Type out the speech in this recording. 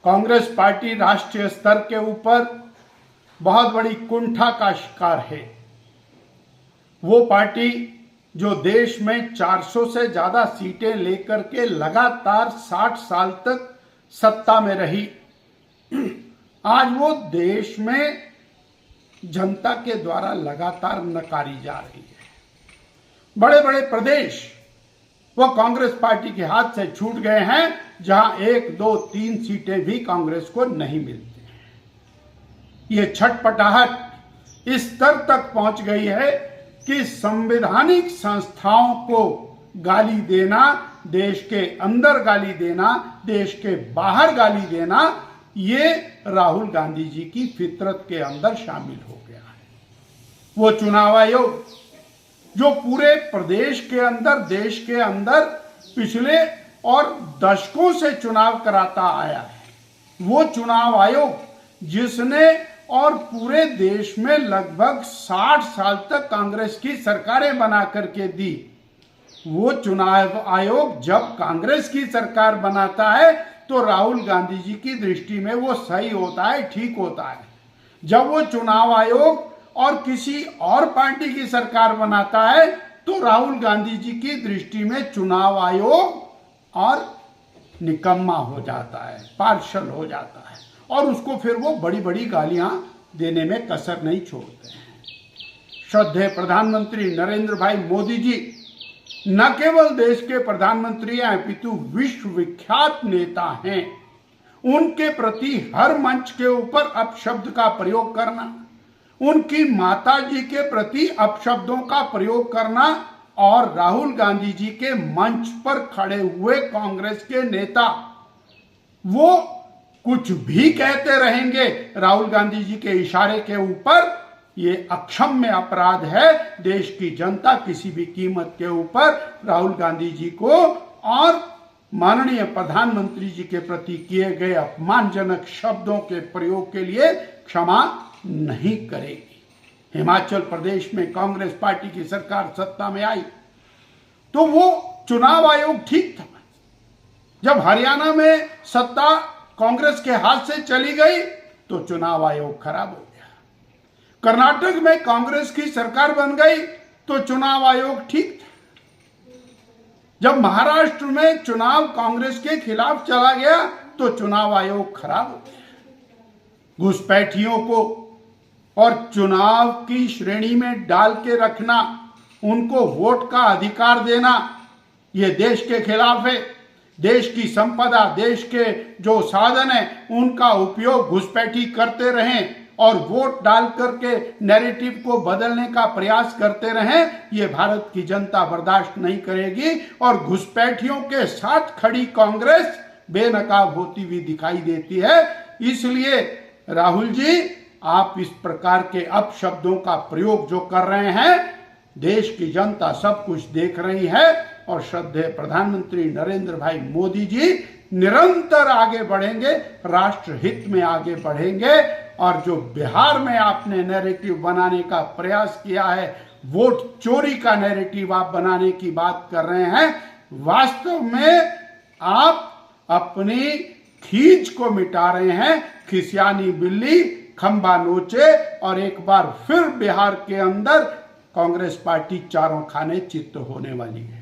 Congress party राष्ट्रीय स्तर के ऊपर बहुत बड़ी कुंठा का शिकार है। वो पार्टी जो देश में 400 से ज्यादा सीटें लेकर के लगातार 60 साल तक सत्ता में रही, आज वो देश में जनता के द्वारा लगातार नकारी जा रही है। बड़े बड़े प्रदेश वो कांग्रेस पार्टी के हाथ से छूट गए हैं, जहां 1, 2, 3 सीटें भी कांग्रेस को नहीं मिलती हैं। ये छटपटाहट इस स्तर तक पहुंच गई है कि संवैधानिक संस्थाओं को गाली देना, देश के अंदर गाली देना, देश के बाहर गाली देना, ये राहुल गांधी जी की फितरत के अंदर शामिल हो गया है। वो चुनाव आयोग जो पूरे प्रदेश के अंदर, देश के अंदर पिछले और दशकों से चुनाव कराता आया है, वो चुनाव आयोग जिसने और पूरे देश में लगभग 60 साल तक कांग्रेस की सरकारें बना करके दी, वो चुनाव आयोग जब कांग्रेस की सरकार बनाता है तो राहुल गांधी जी की दृष्टि में वो सही होता है, ठीक होता है। जब वो चुनाव आयोग और किसी और पार्टी की सरकार बनाता है तो राहुल गांधी जी की दृष्टि में चुनाव आयोग और निकम्मा हो जाता है, पार्शल हो जाता है, और उसको फिर वो बड़ी बड़ी गालियां देने में कसर नहीं छोड़ते हैं। श्रद्धेय प्रधानमंत्री नरेंद्र भाई मोदी जी न केवल देश के प्रधानमंत्री हैं अपितु विश्व विख्यात नेता हैं। उनके प्रति हर मंच के ऊपर अपशब्द का प्रयोग करना, उनकी माता जी के प्रति अपशब्दों का प्रयोग करना और राहुल गांधी जी के मंच पर खड़े हुए कांग्रेस के नेता वो कुछ भी कहते रहेंगे राहुल गांधी जी के इशारे के ऊपर, ये अक्षम्य अपराध है। देश की जनता किसी भी कीमत के ऊपर राहुल गांधी जी को और माननीय प्रधानमंत्री जी के प्रति किए गए अपमानजनक शब्दों के प्रयोग के लिए क्षमा नहीं करेगी। हिमाचल प्रदेश में कांग्रेस पार्टी की सरकार सत्ता में आई तो वो चुनाव आयोग ठीक था। जब हरियाणा में सत्ता कांग्रेस के हाथ से चली गई तो चुनाव आयोग खराब हो गया। कर्नाटक में कांग्रेस की सरकार बन गई तो चुनाव आयोग ठीक था। जब महाराष्ट्र में चुनाव कांग्रेस के खिलाफ चला गया तो चुनाव आयोग खराब हो गया। घुसपैठियों को और चुनाव की श्रेणी में डाल के रखना, उनको वोट का अधिकार देना, यह देश के खिलाफ है। देश की संपदा, देश के जो साधन है उनका उपयोग घुसपैठी करते रहें और वोट डाल करके नैरेटिव को बदलने का प्रयास करते रहें, ये भारत की जनता बर्दाश्त नहीं करेगी। और घुसपैठियों के साथ खड़ी कांग्रेस बेनकाब होती हुई दिखाई देती है। इसलिए राहुल जी, आप इस प्रकार के अपशब्दों का प्रयोग जो कर रहे हैं, देश की जनता सब कुछ देख रही है और श्रद्धेय प्रधानमंत्री नरेंद्र भाई मोदी जी निरंतर आगे बढ़ेंगे, राष्ट्र हित में आगे बढ़ेंगे। और जो बिहार में आपने नैरेटिव बनाने का प्रयास किया है, वोट चोरी का नैरेटिव आप बनाने की बात कर रहे हैं, वास्तव में आप अपनी खींच को मिटा रहे हैं। खिसियानी बिल्ली खंबा नोचे और एक बार फिर बिहार के अंदर कांग्रेस पार्टी चारों खाने चित्त होने वाली है।